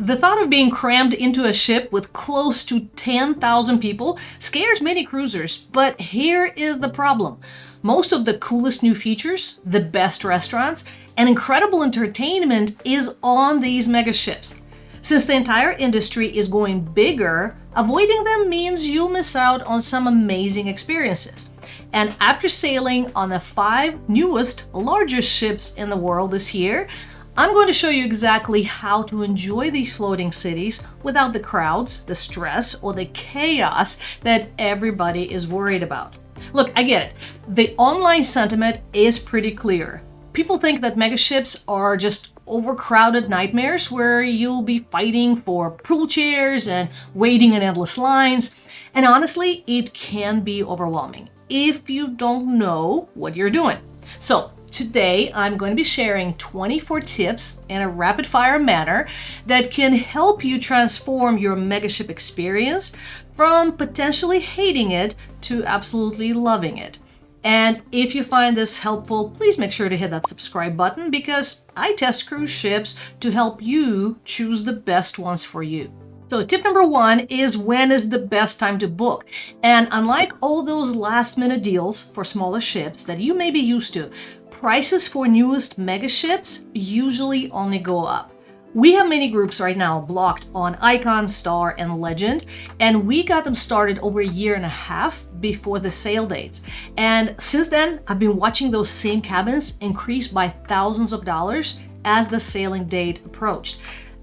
The thought of being crammed into a ship with close to 10,000 people scares many cruisers, but here is the problem. Most of the coolest new features, the best restaurants, and incredible entertainment is on these mega ships. Since the entire industry is going bigger, avoiding them means you'll miss out on some amazing experiences. And after sailing on the 5 newest, largest ships in the world this year, I'm going to show you exactly how to enjoy these floating cities without the crowds, the stress, or the chaos that everybody is worried about. Look, I get it. The online sentiment is pretty clear. People think that megaships are just overcrowded nightmares where you'll be fighting for pool chairs and waiting in endless lines. And honestly, it can be overwhelming if you don't know what you're doing. So today, I'm going to be sharing 24 tips in a rapid-fire manner that can help you transform your megaship experience from potentially hating it to absolutely loving it. And if you find this helpful, please make sure to hit that subscribe button because I test cruise ships to help you choose the best ones for you. So tip number 1 is when is the best time to book. And unlike all those last-minute deals for smaller ships that you may be used to, prices for newest mega ships usually only go up. We have many groups right now blocked on Icon, Star, and Legend, and we got them started over a year and a half before the sale dates. And since then, I've been watching those same cabins increase by thousands of dollars as the sailing date approached.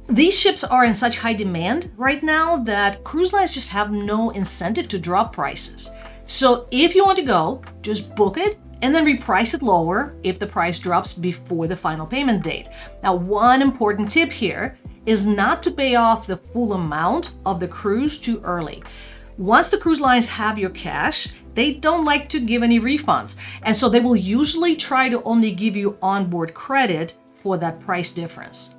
These ships are in such high demand right now that cruise lines just have no incentive to drop prices. So if you want to go, just book it and then reprice it lower if the price drops before the final payment date. Now, one important tip here is not to pay off the full amount of the cruise too early. Once the cruise lines have your cash, they don't like to give any refunds, and so they will usually try to only give you onboard credit for that price difference.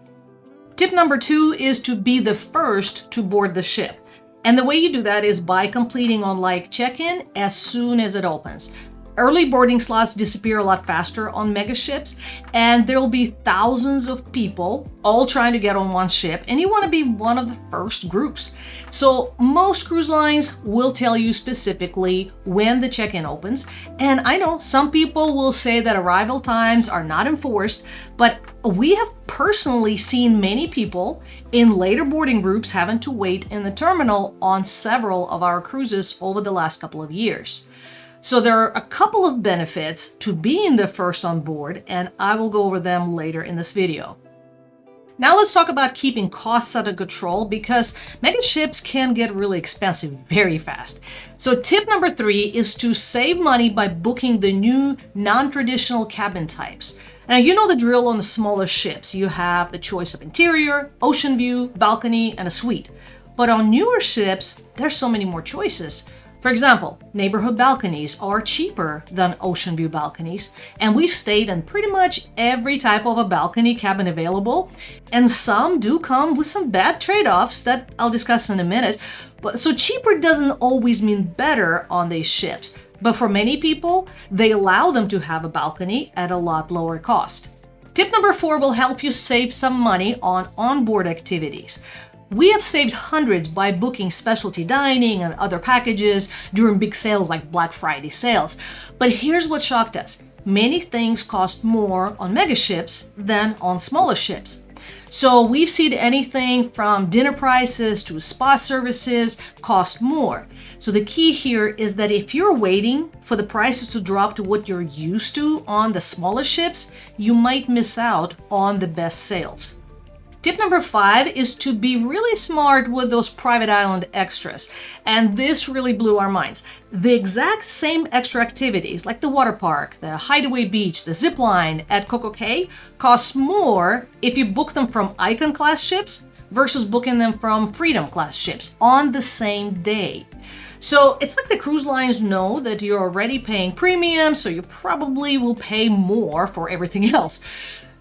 Tip number 2 is to be the first to board the ship. And the way you do that is by completing online check-in as soon as it opens. Early boarding slots disappear a lot faster on mega ships, and there'll be thousands of people all trying to get on one ship, and you want to be one of the first groups. So most cruise lines will tell you specifically when the check-in opens, and I know some people will say that arrival times are not enforced, but we have personally seen many people in later boarding groups having to wait in the terminal on several of our cruises over the last couple of years. So there are a couple of benefits to being the first on board, and I will go over them later in this video. Now let's talk about keeping costs under control because mega ships can get really expensive very fast. So tip number 3 is to save money by booking the new non-traditional cabin types. Now you know the drill on the smaller ships. You have the choice of interior, ocean view, balcony, and a suite. But on newer ships, there's so many more choices. For example, neighborhood balconies are cheaper than ocean view balconies, and we've stayed in pretty much every type of a balcony cabin available, and some do come with some bad trade-offs that I'll discuss in a minute. But so cheaper doesn't always mean better on these ships, but for many people, they allow them to have a balcony at a lot lower cost. Tip number 4 will help you save some money on onboard activities. We have saved hundreds by booking specialty dining and other packages during big sales like Black Friday sales. But here's what shocked us. Many things cost more on mega ships than on smaller ships. So we've seen anything from dinner prices to spa services cost more. So the key here is that if you're waiting for the prices to drop to what you're used to on the smaller ships, you might miss out on the best sales. Tip number 5 is to be really smart with those private island extras. And this really blew our minds. The exact same extra activities like the water park, the hideaway beach, the zip line at Coco Cay costs more if you book them from Icon class ships versus booking them from Freedom class ships on the same day. So it's like the cruise lines know that you're already paying premium, so you probably will pay more for everything else.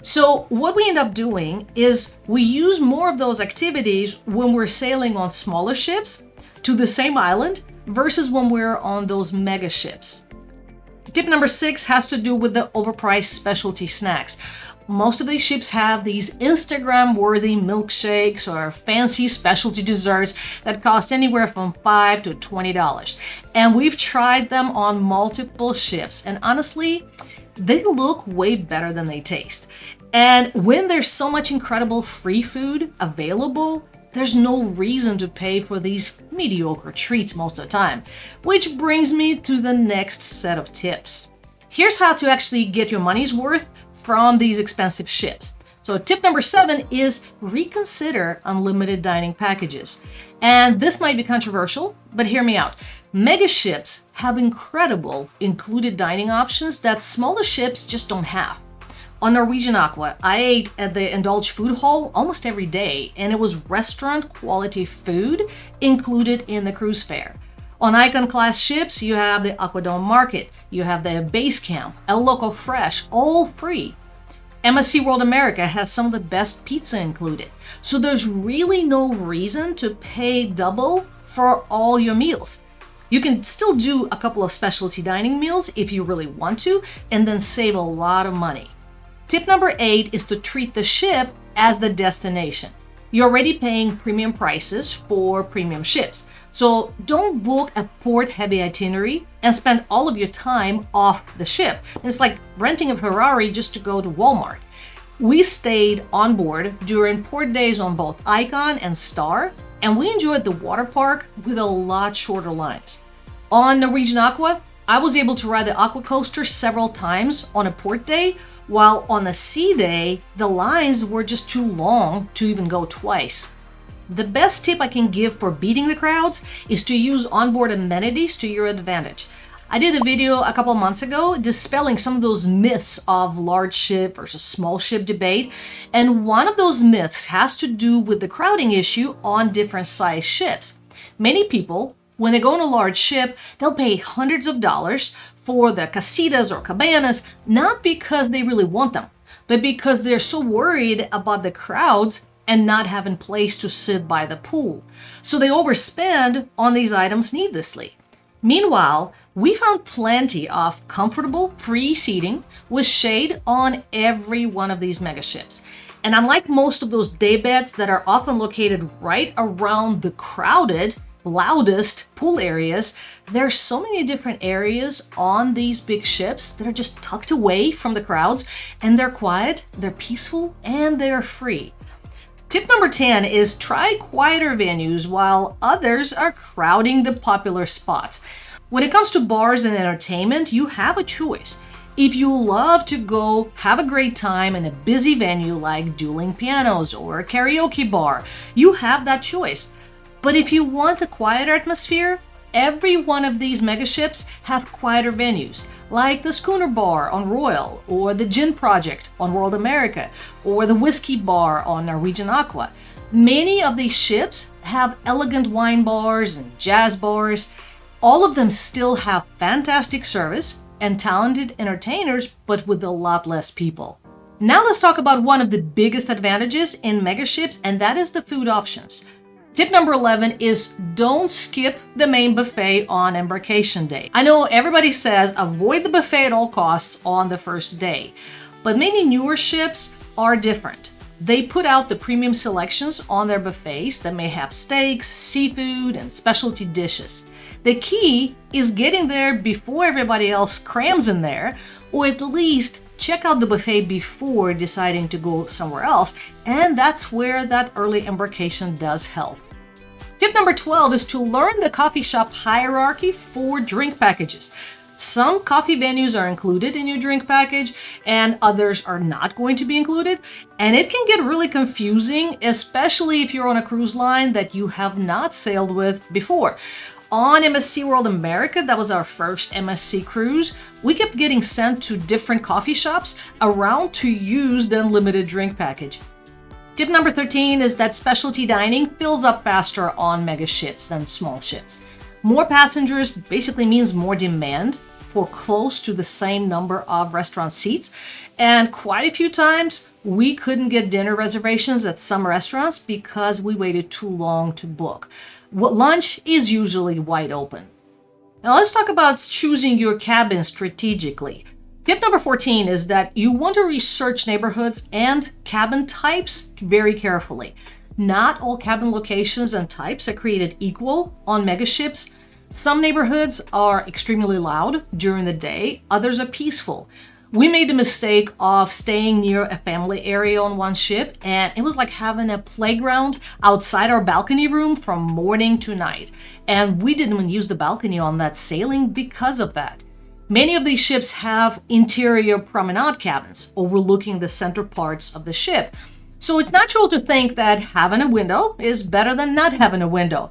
So what we end up doing is we use more of those activities when we're sailing on smaller ships to the same island versus when we're on those mega ships. Tip number 6 has to do with the overpriced specialty snacks. most of these ships have these Instagram-worthy milkshakes or fancy specialty desserts that cost anywhere from $5 to $20. And we've tried them on multiple ships, and honestly, they look way better than they taste. And when there's so much incredible free food available, there's no reason to pay for these mediocre treats most of the time. Which brings me to the next set of tips. Here's how to actually get your money's worth from these expensive ships. So tip number 7 is reconsider unlimited dining packages. And this might be controversial, but hear me out. Mega ships have incredible included dining options that smaller ships just don't have. On Norwegian Aqua, I ate at the Indulge Food Hall almost every day, and it was restaurant quality food included in the cruise fare. On Icon class ships, you have the Aquadome Market, you have the Base Camp, El Loco Fresh, all free. MSC World America has some of the best pizza included, so there's really no reason to pay double for all your meals. You can still do a couple of specialty dining meals if you really want to, and then save a lot of money. Tip number 8 is to treat the ship as the destination. You're already paying premium prices for premium ships, so don't book a port-heavy itinerary and spend all of your time off the ship. It's like renting a Ferrari just to go to Walmart. We stayed on board during port days on both Icon and Star, and we enjoyed the water park with a lot shorter lines. On Norwegian Aqua, I was able to ride the Aqua Coaster several times on a port day, while on a sea day, the lines were just too long to even go twice. The best tip I can give for beating the crowds is to use onboard amenities to your advantage. I did a video a couple of months ago dispelling some of those myths of large ship versus small ship debate, and one of those myths has to do with the crowding issue on different size ships. Many people, when they go on a large ship, they'll pay hundreds of dollars for the casitas or cabanas, not because they really want them, but because they're so worried about the crowds and not having place to sit by the pool. So they overspend on these items needlessly. Meanwhile, we found plenty of comfortable, free seating with shade on every one of these mega ships. And unlike most of those day beds that are often located right around the crowded, loudest pool areas, there's so many different areas on these big ships that are just tucked away from the crowds, and they're quiet, they're peaceful, and they're free. Tip number 10 is try quieter venues while others are crowding the popular spots. When it comes to bars and entertainment, you have a choice. If you love to go have a great time in a busy venue like dueling pianos or a karaoke bar, you have that choice. But if you want a quieter atmosphere, every one of these megaships have quieter venues, like the Schooner Bar on Royal, or the Gin Project on World America, or the Whiskey Bar on Norwegian Aqua. Many of these ships have elegant wine bars and jazz bars. All of them still have fantastic service and talented entertainers, but with a lot less people. Now let's talk about one of the biggest advantages in megaships, and that is the food options. Tip number 11 is don't skip the main buffet on embarkation day. I know everybody says avoid the buffet at all costs on the first day, but many newer ships are different. They put out the premium selections on their buffets that may have steaks, seafood, and specialty dishes. The key is getting there before everybody else crams in there, or at least check out the buffet before deciding to go somewhere else, and that's where that early embarkation does help. Tip number 12 is to learn the coffee shop hierarchy for drink packages. Some coffee venues are included in your drink package and others are not going to be included, and it can get really confusing, especially if you're on a cruise line that you have not sailed with before. On MSC World America, that was our first MSC cruise, we kept getting sent to different coffee shops around to use the unlimited drink package. Tip number 13 is that specialty dining fills up faster on mega ships than small ships. More passengers basically means more demand for close to the same number of restaurant seats, and quite a few times we couldn't get dinner reservations at some restaurants because we waited too long to book. Lunch is usually wide open. Now let's talk about choosing your cabin strategically. Tip Tip number 14 is that you want to research neighborhoods and cabin types very carefully. Not all cabin locations and types are created equal on megaships. Some neighborhoods are extremely loud during the day, others are peaceful. We made the mistake of staying near a family area on one ship, and it was like having a playground outside our balcony room from morning to night. And we didn't even use the balcony on that sailing because of that. Many of these ships have interior promenade cabins overlooking the center parts of the ship. So it's natural to think that having a window is better than not having a window.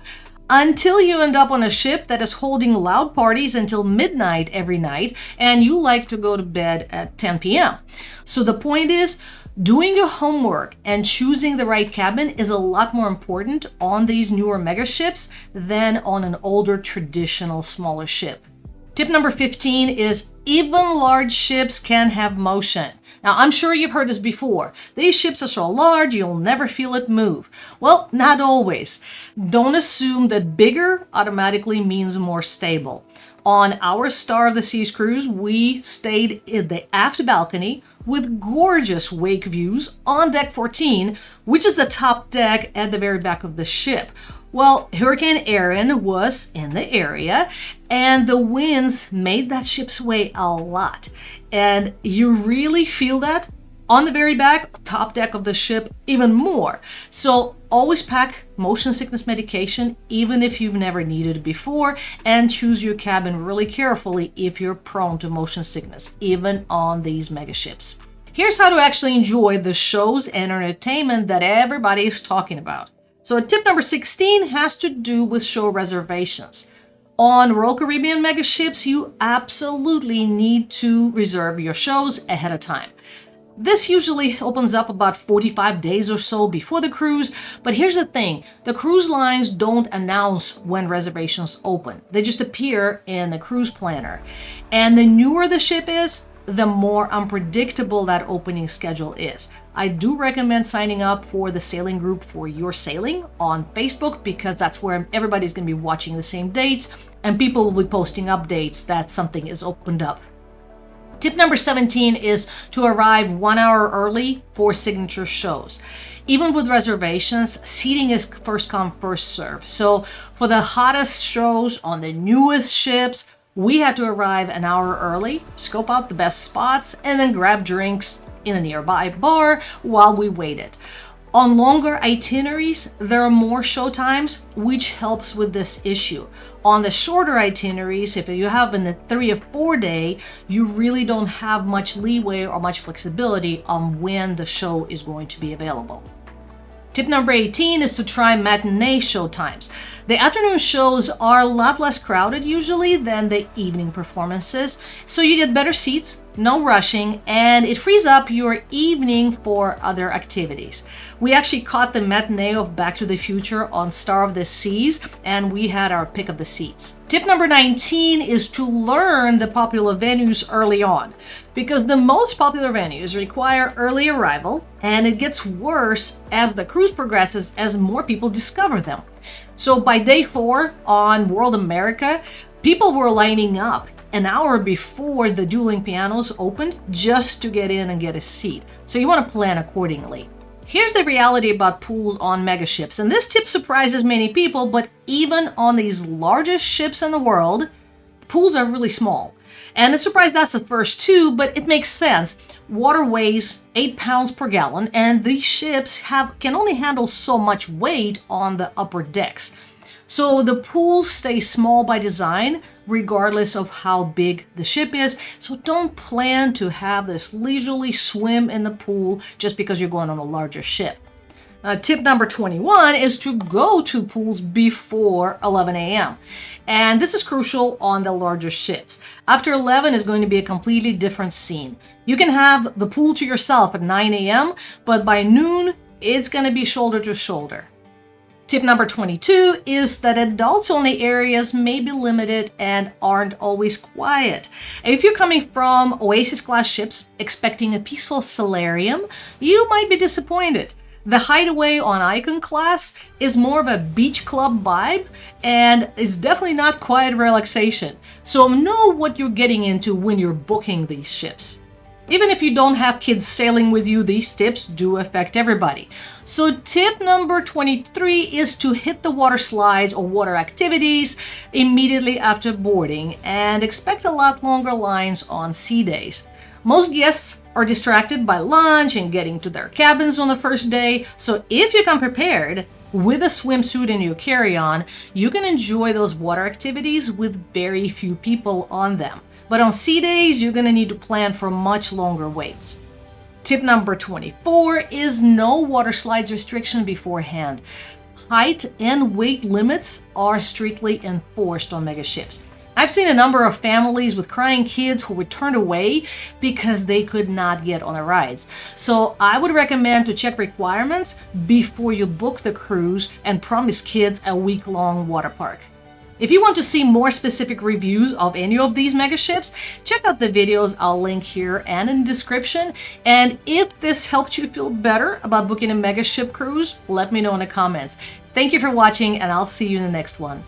Until you end up on a ship that is holding loud parties until midnight every night, and you like to go to bed at 10 p.m. So the point is, doing your homework and choosing the right cabin is a lot more important on these newer megaships than on an older traditional smaller ship. Tip number 15 is even large ships can have motion. Now, I'm sure you've heard this before. These ships are so large, you'll never feel it move. Well, not always. Don't assume that bigger automatically means more stable. On our Star of the Seas cruise, we stayed in the aft balcony with gorgeous wake views on deck 14, which is the top deck at the very back of the ship. Well, Hurricane Erin was in the area, and the winds made that ship sway a lot. And you really feel that on the very back, top deck of the ship, even more. So always pack motion sickness medication, even if you've never needed it before, and choose your cabin really carefully if you're prone to motion sickness, even on these megaships. Here's how to actually enjoy the shows and entertainment that everybody is talking about. So tip number 16 has to do with show reservations. On Royal Caribbean megaships, you absolutely need to reserve your shows ahead of time. This usually opens up about 45 days or so before the cruise, but here's the thing, the cruise lines don't announce when reservations open. They just appear in the cruise planner. And the newer the ship is, the more unpredictable that opening schedule is. I do recommend signing up for the sailing group for your sailing on Facebook, because that's where everybody's going to be watching the same dates and people will be posting updates that something is opened up. Tip number 17 is to arrive 1 hour early for signature shows. Even with reservations, seating is first come, first serve. So for the hottest shows on the newest ships, we had to arrive an hour early, scope out the best spots, and then grab drinks in a nearby bar while we waited. On longer itineraries, there are more show times, which helps with this issue. On the shorter itineraries, if you have a 3 or 4 day, you really don't have much leeway or much flexibility on when the show is going to be available. Tip number 18 is to try matinee show times. The afternoon shows are a lot less crowded usually than the evening performances, so you get better seats, no rushing, and it frees up your evening for other activities. We actually caught the matinee of Back to the Future on Star of the Seas, and we had our pick of the seats. Tip number 19 is to learn the popular venues early on, because the most popular venues require early arrival, and it gets worse as the cruise progresses as more people discover them. So by day 4 on World America, people were lining up an hour before the dueling pianos opened just to get in and get a seat. So you want to plan accordingly. Here's the reality about pools on megaships, and this tip surprises many people, but even on these largest ships in the world, pools are really small. And it surprised us at first too, but it makes sense. Water weighs 8 pounds per gallon, and these ships can only handle so much weight on the upper decks. So the pools stay small by design, regardless of how big the ship is. So don't plan to have this leisurely swim in the pool just because you're going on a larger ship. Tip number 21 is to go to pools before 11 a.m. And this is crucial on the larger ships. After 11 is going to be a completely different scene. You can have the pool to yourself at 9 a.m., but by noon, it's going to be shoulder to shoulder. Tip number 22 is that adults-only areas may be limited and aren't always quiet. If you're coming from Oasis-class ships expecting a peaceful solarium, you might be disappointed. The Hideaway on Icon class is more of a beach club vibe, and it's definitely not quite relaxation. So know what you're getting into when you're booking these ships. Even if you don't have kids sailing with you, these tips do affect everybody. So tip number 23 is to hit the water slides or water activities immediately after boarding and expect a lot longer lines on sea days. Most guests are distracted by lunch and getting to their cabins on the first day, so if you come prepared with a swimsuit in your carry-on, you can enjoy those water activities with very few people on them. But on sea days, you're gonna need to plan for much longer waits. Tip number 24 is no water slides restriction beforehand. Height and weight limits are strictly enforced on mega ships. I've seen a number of families with crying kids who were turned away because they could not get on the rides. So I would recommend to check requirements before you book the cruise and promise kids a week-long water park. If you want to see more specific reviews of any of these mega ships, check out the videos I'll link here and in the description. And if this helped you feel better about booking a mega ship cruise, let me know in the comments. Thank you for watching, and I'll see you in the next one.